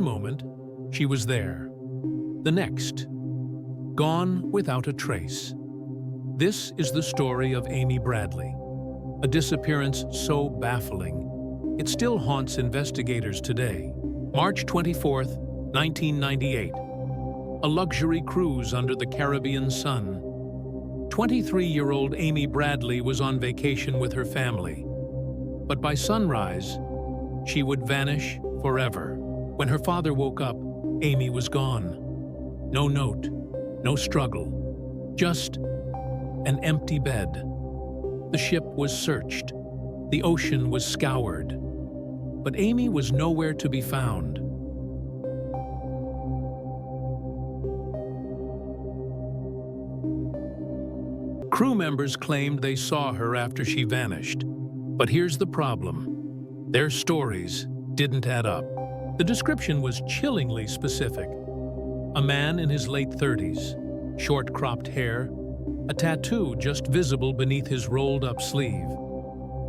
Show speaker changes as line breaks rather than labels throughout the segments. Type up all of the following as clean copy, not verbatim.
one moment, she was there. The next, gone without a trace. This is the story of Amy Bradley, a disappearance so baffling, it still haunts investigators today. March 24th, 1998. A luxury cruise under the Caribbean sun. 23-year-old Amy Bradley was on vacation with her family. But by sunrise, she would vanish forever. When her father woke up, Amy was gone. No note, no struggle, just an empty bed. The ship was searched. The ocean was scoured. But Amy was nowhere to be found. Crew members claimed they saw her after she vanished. But here's the problem. Their stories didn't add up. The description was chillingly specific. A man in his late 30s, short cropped hair, a tattoo just visible beneath his rolled-up sleeve.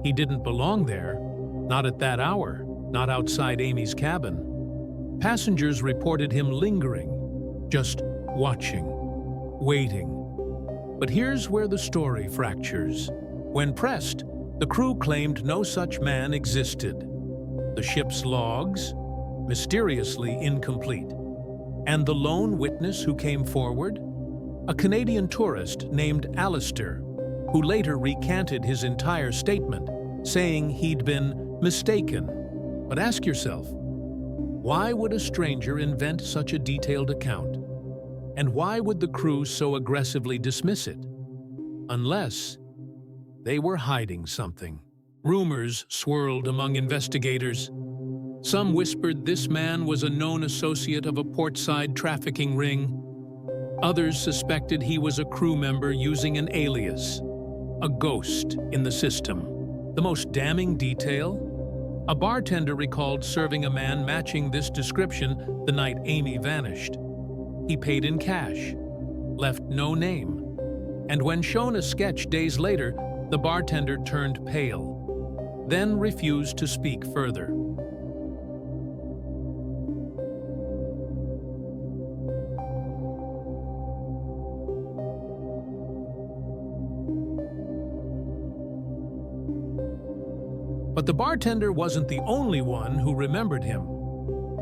He didn't belong there, not at that hour, not outside Amy's cabin. Passengers reported him lingering, just watching, waiting. But here's where the story fractures. When pressed, the crew claimed no such man existed. The ship's logs, mysteriously incomplete. And the lone witness who came forward? A Canadian tourist named Alistair, who later recanted his entire statement, saying he'd been mistaken. But ask yourself, why would a stranger invent such a detailed account? And why would the crew so aggressively dismiss it? Unless they were hiding something. Rumors swirled among investigators. Some whispered this man was a known associate of a portside trafficking ring. Others suspected he was a crew member using an alias, a ghost in the system. The most damning detail? A bartender recalled serving a man matching this description the night Amy vanished. He paid in cash, left no name, and when shown a sketch days later, the bartender turned pale, then refused to speak further. But the bartender wasn't the only one who remembered him.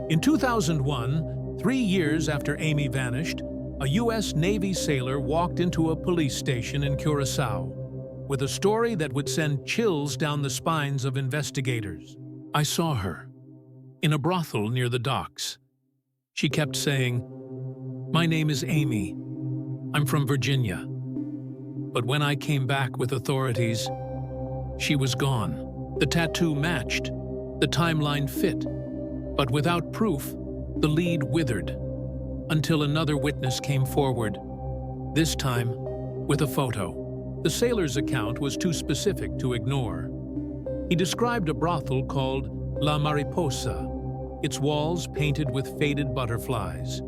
In 2001, 3 years after Amy vanished, a U.S. Navy sailor walked into a police station in Curaçao with a story that would send chills down the spines of investigators. I saw her in a brothel near the docks. She kept saying, "My name is Amy. I'm from Virginia." But when I came back with authorities, she was gone. The tattoo matched, the timeline fit, but without proof, the lead withered, until another witness came forward, this time with a photo. The sailor's account was too specific to ignore. He described a brothel called La Mariposa, its walls painted with faded butterflies.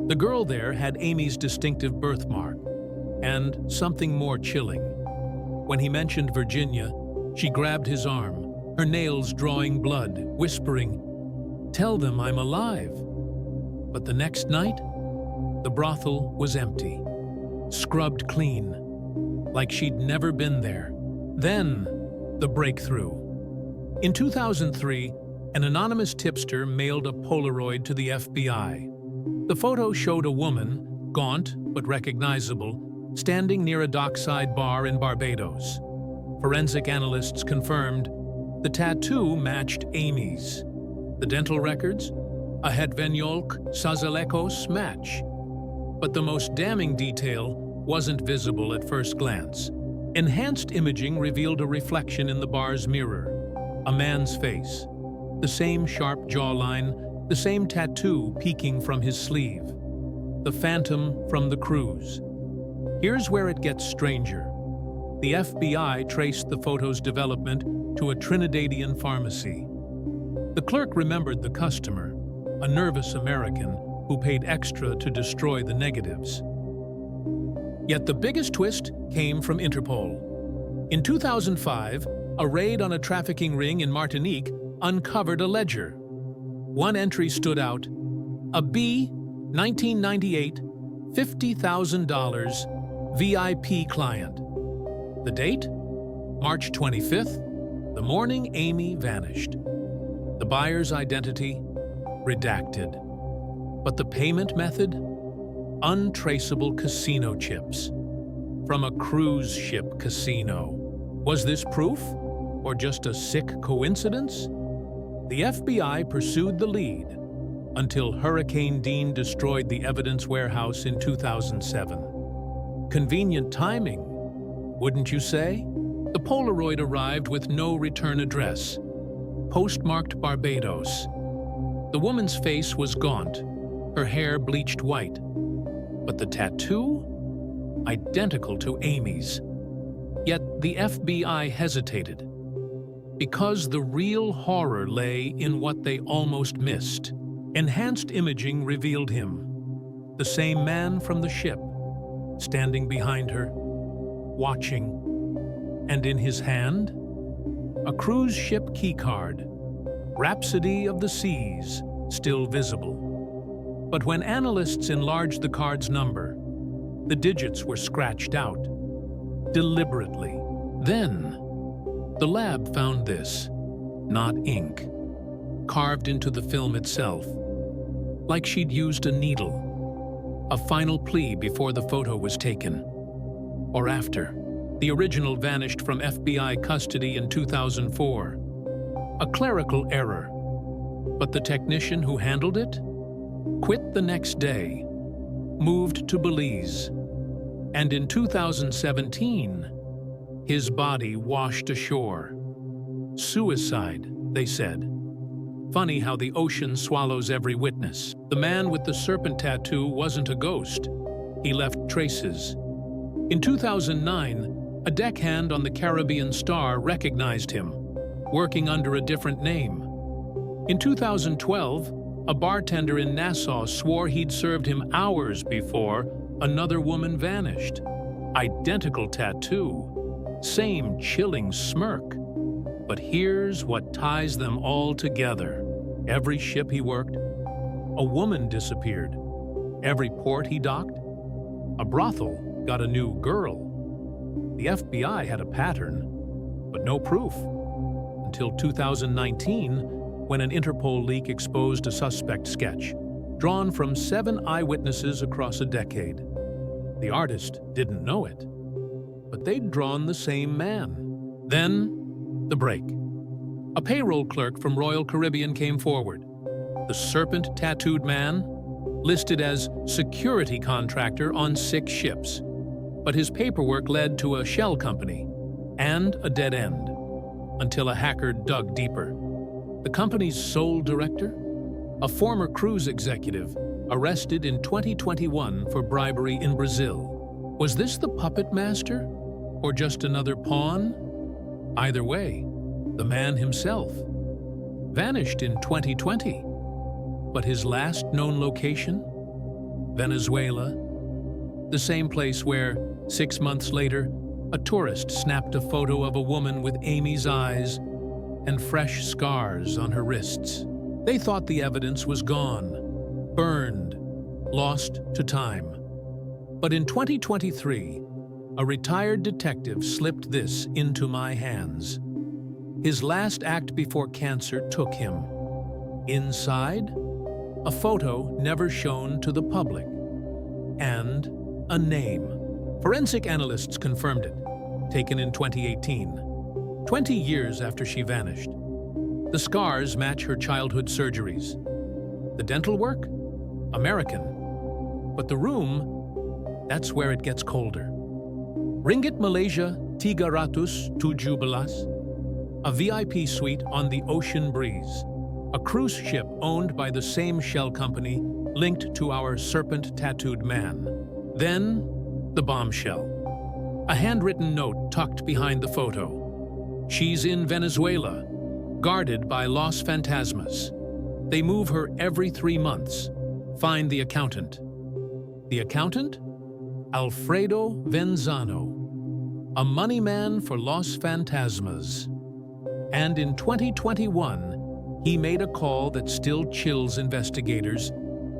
The girl there had Amy's distinctive birthmark, and something more chilling. When he mentioned Virginia, she grabbed his arm, her nails drawing blood, whispering, "Tell them I'm alive." But the next night, the brothel was empty, scrubbed clean, like she'd never been there. Then, the breakthrough. In 2003, an anonymous tipster mailed a Polaroid to the FBI. The photo showed a woman, gaunt but recognizable, standing near a dockside bar in Barbados. Forensic analysts confirmed the tattoo matched Amy's. The dental records? A Hedvenyolk Sazalekos match. But the most damning detail wasn't visible at first glance. Enhanced imaging revealed a reflection in the bar's mirror. A man's face. The same sharp jawline, the same tattoo peeking from his sleeve. The phantom from the cruise. Here's where it gets stranger. The FBI traced the photo's development to a Trinidadian pharmacy. The clerk remembered the customer, a nervous American who paid extra to destroy the negatives. Yet the biggest twist came from Interpol. In 2005, a raid on a trafficking ring in Martinique uncovered a ledger. One entry stood out: a B, 1998, $50,000, VIP client. The date? March 25th, the morning Amy vanished. The buyer's identity? Redacted. But the payment method? Untraceable casino chips. From a cruise ship casino. Was this proof? Or just a sick coincidence? The FBI pursued the lead until Hurricane Dean destroyed the evidence warehouse in 2007. Convenient timing, wouldn't you say? The Polaroid arrived with no return address, postmarked Barbados. The woman's face was gaunt, her hair bleached white. But the tattoo? Identical to Amy's. Yet the FBI hesitated, because the real horror lay in what they almost missed. Enhanced imaging revealed him, the same man from the ship, standing behind her, watching, and in his hand, a cruise ship keycard, Rhapsody of the Seas, still visible. But when analysts enlarged the card's number, the digits were scratched out, deliberately. Then, the lab found this, not ink, carved into the film itself, like she'd used a needle, a final plea before the photo was taken. Or after. The original vanished from FBI custody in 2004. A clerical error. But the technician who handled it quit the next day, moved to Belize, and in 2017, his body washed ashore. Suicide, they said. Funny how the ocean swallows every witness. The man with the serpent tattoo wasn't a ghost. He left traces. In 2009, a deckhand on the Caribbean Star recognized him, working under a different name. In 2012, a bartender in Nassau swore he'd served him hours before another woman vanished. Identical tattoo, same chilling smirk. But here's what ties them all together. Every ship he worked, a woman disappeared. Every port he docked, a brothel got a new girl. The FBI had a pattern, but no proof. Until 2019, when an Interpol leak exposed a suspect sketch, drawn from 7 eyewitnesses across a decade. The artist didn't know it, but they'd drawn the same man. Then, the break. A payroll clerk from Royal Caribbean came forward. The serpent tattooed man, listed as security contractor on 6 ships. But his paperwork led to a shell company and a dead end, until a hacker dug deeper. The company's sole director, a former cruise executive, arrested in 2021 for bribery in Brazil. Was this the puppet master, or just another pawn? Either way, the man himself vanished in 2020. But his last known location? Venezuela. The same place where, 6 months later, a tourist snapped a photo of a woman with Amy's eyes and fresh scars on her wrists. They thought the evidence was gone, burned, lost to time. But in 2023, a retired detective slipped this into my hands. His last act before cancer took him. Inside, a photo never shown to the public, and a name. Forensic analysts confirmed it, taken in 2018, 20 years after she vanished. The scars match her childhood surgeries. The dental work? American. But the room, that's where it gets colder. Ringgit Malaysia 317 belas, a VIP suite on the ocean breeze. A cruise ship owned by the same shell company linked to our serpent-tattooed man. Then, the bombshell. A handwritten note tucked behind the photo. She's in Venezuela, guarded by Los Fantasmas. They move her every 3 months. Find the accountant. The accountant? Alfredo Venzano, a money man for Los Fantasmas. And in 2021, he made a call that still chills investigators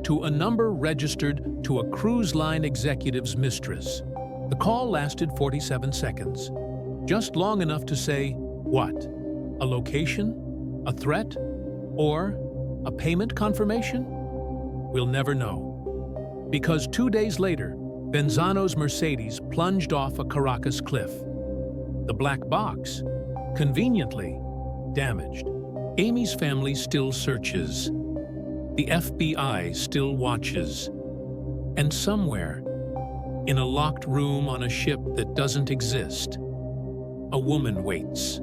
to a number registered to a cruise line executive's mistress. The call lasted 47 seconds, just long enough to say, what? A location? A threat? Or a payment confirmation? We'll never know. Because 2 days later, Benzano's Mercedes plunged off a Caracas cliff. The black box, conveniently, damaged. Amy's family still searches. The FBI still watches. And somewhere, in a locked room on a ship that doesn't exist, a woman waits.